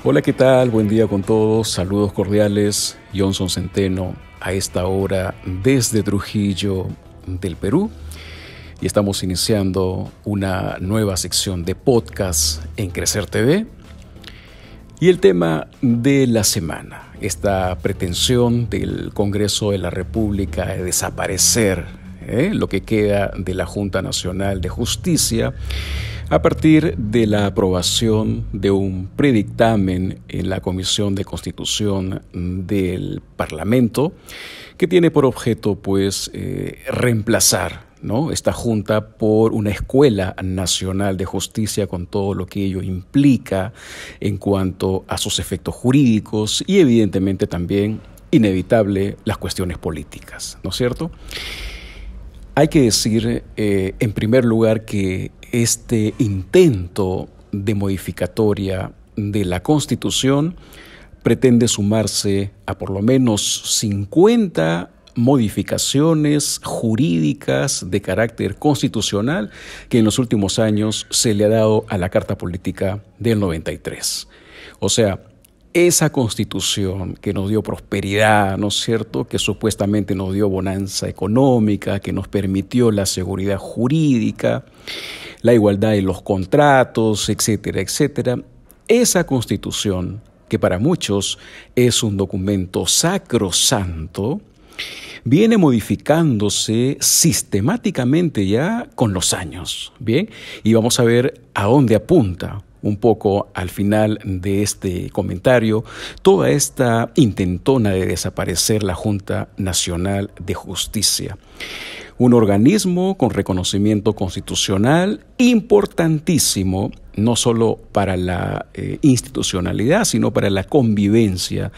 Hola, ¿qué tal? Buen día con todos. Saludos cordiales. Johnson Centeno a esta hora desde Trujillo del Perú. Y estamos iniciando una nueva sección de podcast en Crecer TV. Y el tema de la semana, esta pretensión del Congreso de la República de desaparecer lo que queda de la Junta Nacional de Justicia a partir de la aprobación de un predictamen en la Comisión de Constitución del Parlamento que tiene por objeto reemplazar esta Junta por una Escuela Nacional de Justicia con todo lo que ello implica en cuanto a sus efectos jurídicos y evidentemente también inevitable las cuestiones políticas, ¿no es cierto? Hay que decir en primer lugar que este intento de modificatoria de la Constitución pretende sumarse a por lo menos 50 modificaciones jurídicas de carácter constitucional que en los últimos años se le ha dado a la Carta Política del 93. O sea, esa Constitución que nos dio prosperidad, ¿no es cierto?, que supuestamente nos dio bonanza económica, que nos permitió la seguridad jurídica, la igualdad en los contratos, etcétera, etcétera. Esa Constitución, que para muchos es un documento sacrosanto, viene modificándose sistemáticamente ya con los años, ¿bien? Y vamos a ver a dónde apunta un poco al final de este comentario toda esta intentona de desaparecer la Junta Nacional de Justicia. Un organismo con reconocimiento constitucional importantísimo, no solo para la institucionalidad, sino para la convivencia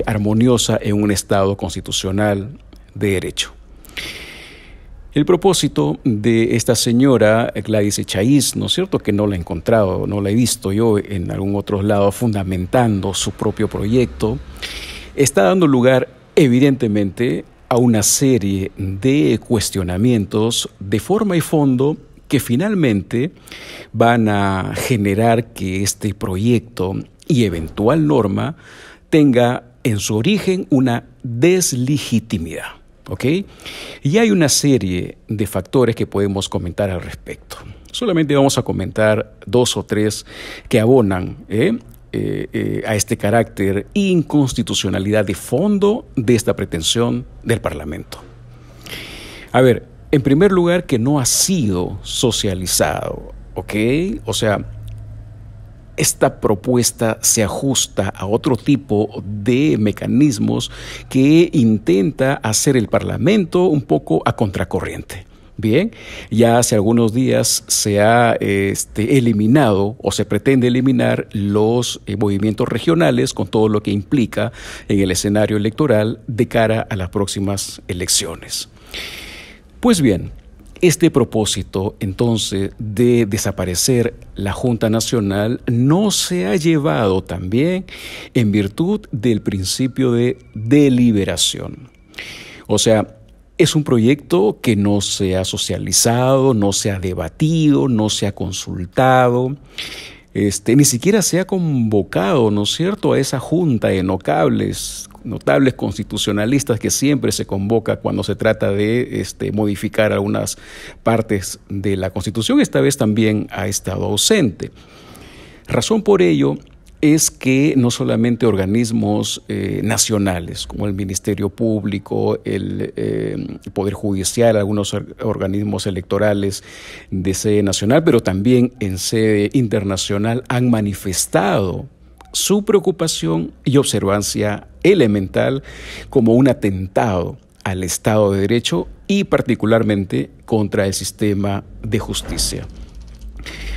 armoniosa en un Estado constitucional de derecho. El propósito de esta señora Gladys Echaíz, ¿no es cierto?, que no la he encontrado, no la he visto yo en algún otro lado fundamentando su propio proyecto, está dando lugar evidentemente a una serie de cuestionamientos de forma y fondo que finalmente van a generar que este proyecto y eventual norma tenga en su origen una deslegitimidad. ¿Ok? Y hay una serie de factores que podemos comentar al respecto. Solamente vamos a comentar 2 o 3 que abonan a este carácter inconstitucionalidad de fondo de esta pretensión del Parlamento. A ver, en primer lugar, que no ha sido socializado, ¿ok? O sea, esta propuesta se ajusta a otro tipo de mecanismos que intenta hacer el Parlamento un poco a contracorriente. Bien, ya hace algunos días se ha eliminado o se pretende eliminar los movimientos regionales con todo lo que implica en el escenario electoral de cara a las próximas elecciones. Pues bien, este propósito, entonces, de desaparecer la Junta Nacional no se ha llevado también en virtud del principio de deliberación. O sea, es un proyecto que no se ha socializado, no se ha debatido, no se ha consultado, ni siquiera se ha convocado, ¿no es cierto?, a esa junta de notables constitucionalistas que siempre se convoca cuando se trata de modificar algunas partes de la Constitución. Esta vez también ha estado ausente. Razón por ello es que no solamente organismos nacionales como el Ministerio Público, el Poder Judicial, algunos organismos electorales de sede nacional, pero también en sede internacional han manifestado su preocupación y observancia elemental como un atentado al Estado de Derecho y particularmente contra el sistema de justicia.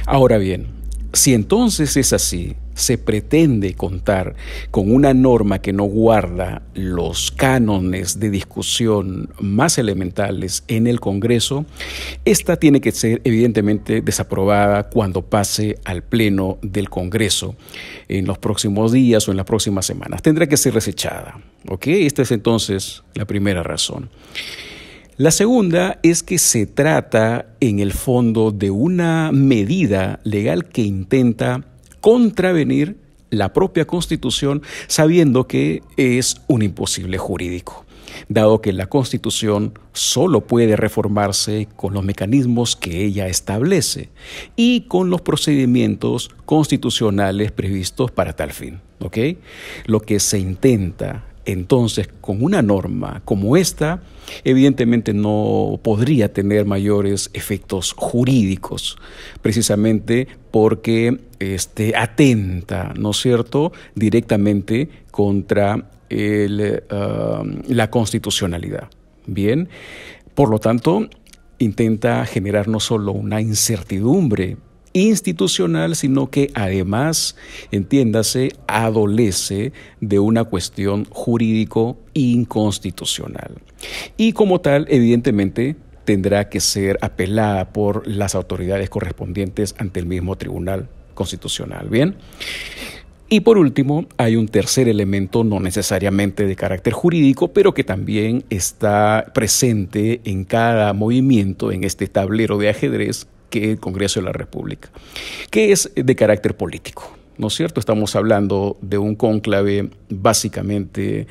Ahora bien, si entonces es así, se pretende contar con una norma que no guarda los cánones de discusión más elementales en el Congreso, esta tiene que ser evidentemente desaprobada cuando pase al Pleno del Congreso en los próximos días o en las próximas semanas. Tendrá que ser desechada. ¿Ok? Esta es entonces la primera razón. La segunda es que se trata en el fondo de una medida legal que intenta contravenir la propia Constitución, sabiendo que es un imposible jurídico, dado que la Constitución solo puede reformarse con los mecanismos que ella establece y con los procedimientos constitucionales previstos para tal fin. ¿Ok? Lo que se intenta entonces con una norma como esta, evidentemente no podría tener mayores efectos jurídicos, precisamente porque atenta, ¿no es cierto?, directamente contra la constitucionalidad. Bien, por lo tanto, intenta generar no solo una incertidumbre institucional, sino que además, entiéndase, adolece de una cuestión jurídico inconstitucional. Y como tal, evidentemente, tendrá que ser apelada por las autoridades correspondientes ante el mismo Tribunal Constitucional. Bien. Y por último, hay un tercer elemento, no necesariamente de carácter jurídico, pero que también está presente en cada movimiento, en este tablero de ajedrez, que es el Congreso de la República, que es de carácter político, ¿no es cierto? Estamos hablando de un cónclave básicamente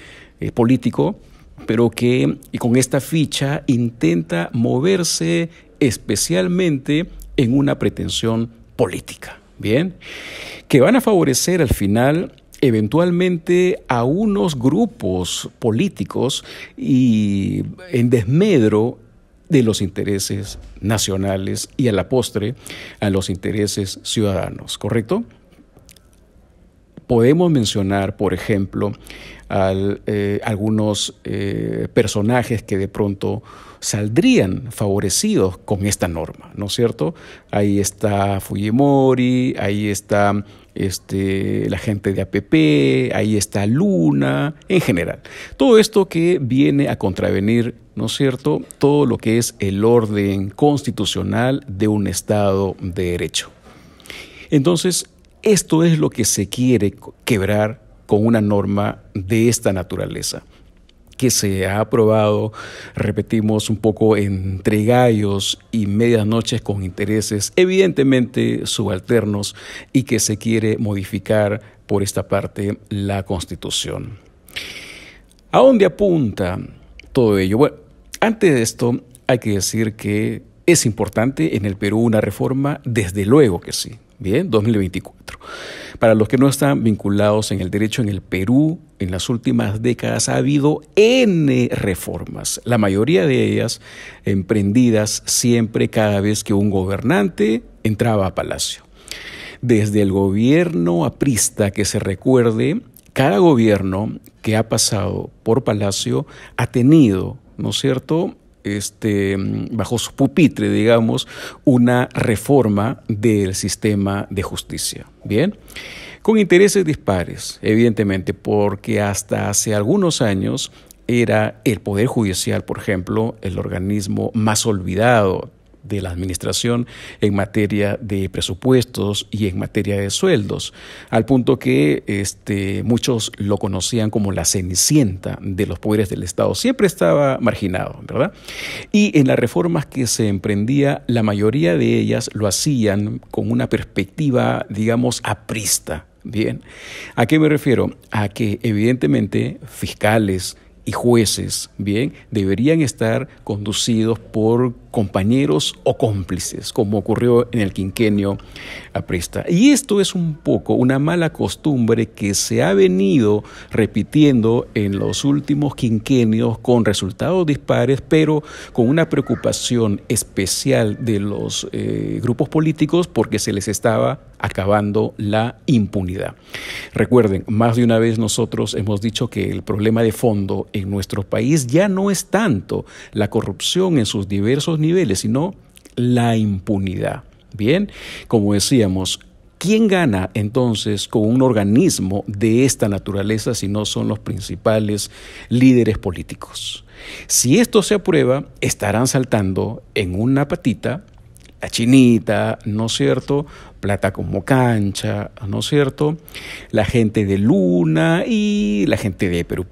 político, pero que con esta ficha intenta moverse especialmente en una pretensión política. Bien, que van a favorecer al final eventualmente a unos grupos políticos y en desmedro de los intereses nacionales y a la postre a los intereses ciudadanos, ¿correcto? Podemos mencionar, por ejemplo, algunos personajes que de pronto saldrían favorecidos con esta norma, ¿no es cierto? Ahí está Fujimori, ahí está la gente de APP, ahí está Luna, en general. Todo esto que viene a contravenir, ¿no es cierto?, todo lo que es el orden constitucional de un Estado de Derecho. Entonces, esto es lo que se quiere quebrar con una norma de esta naturaleza, que se ha aprobado, repetimos, un poco entre gallos y medias noches con intereses evidentemente subalternos y que se quiere modificar por esta parte la Constitución. ¿A dónde apunta todo ello? Bueno, antes de esto hay que decir que es importante en el Perú una reforma, desde luego que sí. Bien, 2024. Para los que no están vinculados en el derecho en el Perú, en las últimas décadas ha habido N reformas, la mayoría de ellas emprendidas siempre cada vez que un gobernante entraba a Palacio. Desde el gobierno aprista que se recuerde, cada gobierno que ha pasado por Palacio ha tenido, ¿no es cierto?, bajo su pupitre, digamos, una reforma del sistema de justicia. Bien, con intereses dispares, evidentemente, porque hasta hace algunos años era el Poder Judicial, por ejemplo, el organismo más olvidado de la administración en materia de presupuestos y en materia de sueldos, al punto que muchos lo conocían como la cenicienta de los poderes del Estado. Siempre estaba marginado, ¿verdad? Y en las reformas que se emprendía, la mayoría de ellas lo hacían con una perspectiva, digamos, aprista. Bien, ¿a qué me refiero? A que evidentemente fiscales y jueces, bien, deberían estar conducidos por compañeros o cómplices, como ocurrió en el quinquenio aprista. Y esto es un poco una mala costumbre que se ha venido repitiendo en los últimos quinquenios con resultados dispares, pero con una preocupación especial de los grupos políticos porque se les estaba acabando la impunidad. Recuerden, más de una vez nosotros hemos dicho que el problema de fondo en nuestro país ya no es tanto la corrupción en sus diversos niveles, sino la impunidad. Bien, como decíamos, ¿quién gana entonces con un organismo de esta naturaleza si no son los principales líderes políticos? Si esto se aprueba, estarán saltando en una patita la chinita, ¿no es cierto?, Plata como Cancha, ¿no es cierto?, la gente de Luna y la gente de Perú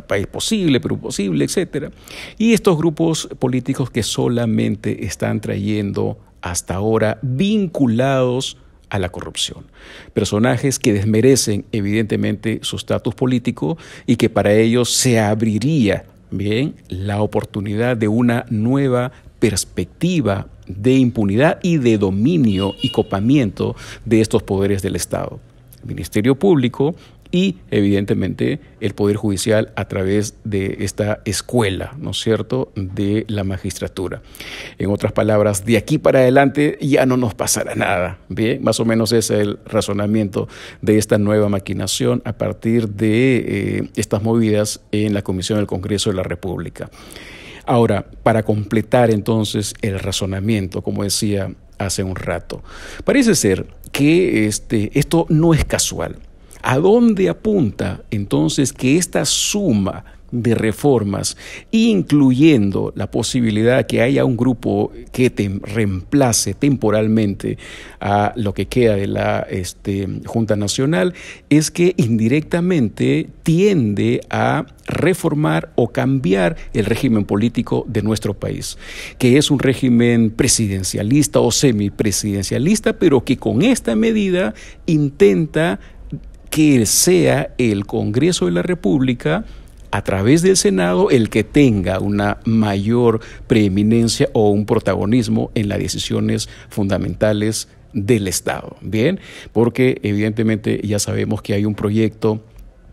País Posible, Perú Posible, etcétera. Y estos grupos políticos que solamente están trayendo hasta ahora vinculados a la corrupción. Personajes que desmerecen evidentemente su estatus político y que para ellos se abriría bien la oportunidad de una nueva perspectiva de impunidad y de dominio y copamiento de estos poderes del Estado. El Ministerio Público y evidentemente el Poder Judicial a través de esta escuela, ¿no es cierto?, de la magistratura. En otras palabras, de aquí para adelante ya no nos pasará nada. Bien, más o menos ese es el razonamiento de esta nueva maquinación a partir de estas movidas en la Comisión del Congreso de la República. Ahora, para completar entonces el razonamiento, como decía hace un rato, parece ser que esto no es casual. ¿A dónde apunta entonces que esta suma de reformas, incluyendo la posibilidad que haya un grupo que reemplace temporalmente a lo que queda de la Junta Nacional, es que indirectamente tiende a reformar o cambiar el régimen político de nuestro país, que es un régimen presidencialista o semipresidencialista, pero que con esta medida intenta que sea el Congreso de la República, a través del Senado, el que tenga una mayor preeminencia o un protagonismo en las decisiones fundamentales del Estado. Bien, porque evidentemente ya sabemos que hay un proyecto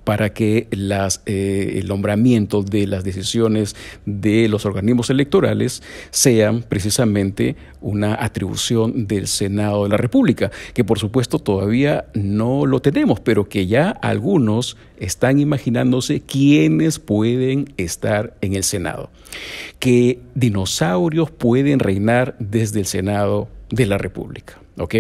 para que el nombramiento de las decisiones de los organismos electorales sean precisamente una atribución del Senado de la República, que por supuesto todavía no lo tenemos, pero que ya algunos están imaginándose quiénes pueden estar en el Senado, qué dinosaurios pueden reinar desde el Senado de la República, ¿ok?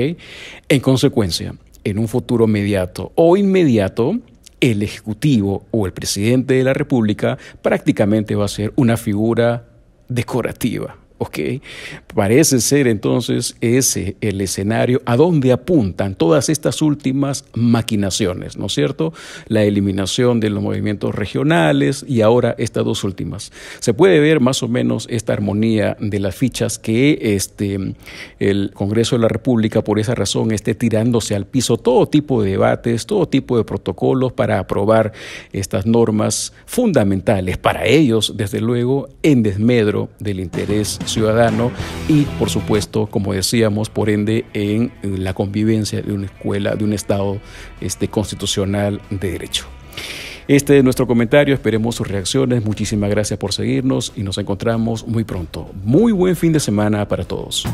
En consecuencia, en un futuro mediato o inmediato, el Ejecutivo o el Presidente de la República prácticamente va a ser una figura decorativa. ¿Ok? Parece ser entonces ese el escenario a donde apuntan todas estas últimas maquinaciones, ¿no es cierto? La eliminación de los movimientos regionales y ahora estas dos últimas. Se puede ver más o menos esta armonía de las fichas que el Congreso de la República por esa razón esté tirándose al piso todo tipo de debates, todo tipo de protocolos para aprobar estas normas fundamentales para ellos, desde luego, en desmedro del interés ciudadano y, por supuesto, como decíamos, por ende, en la convivencia de una escuela, de un Estado constitucional de derecho. Este es nuestro comentario, esperemos sus reacciones. Muchísimas gracias por seguirnos y nos encontramos muy pronto. Muy buen fin de semana para todos.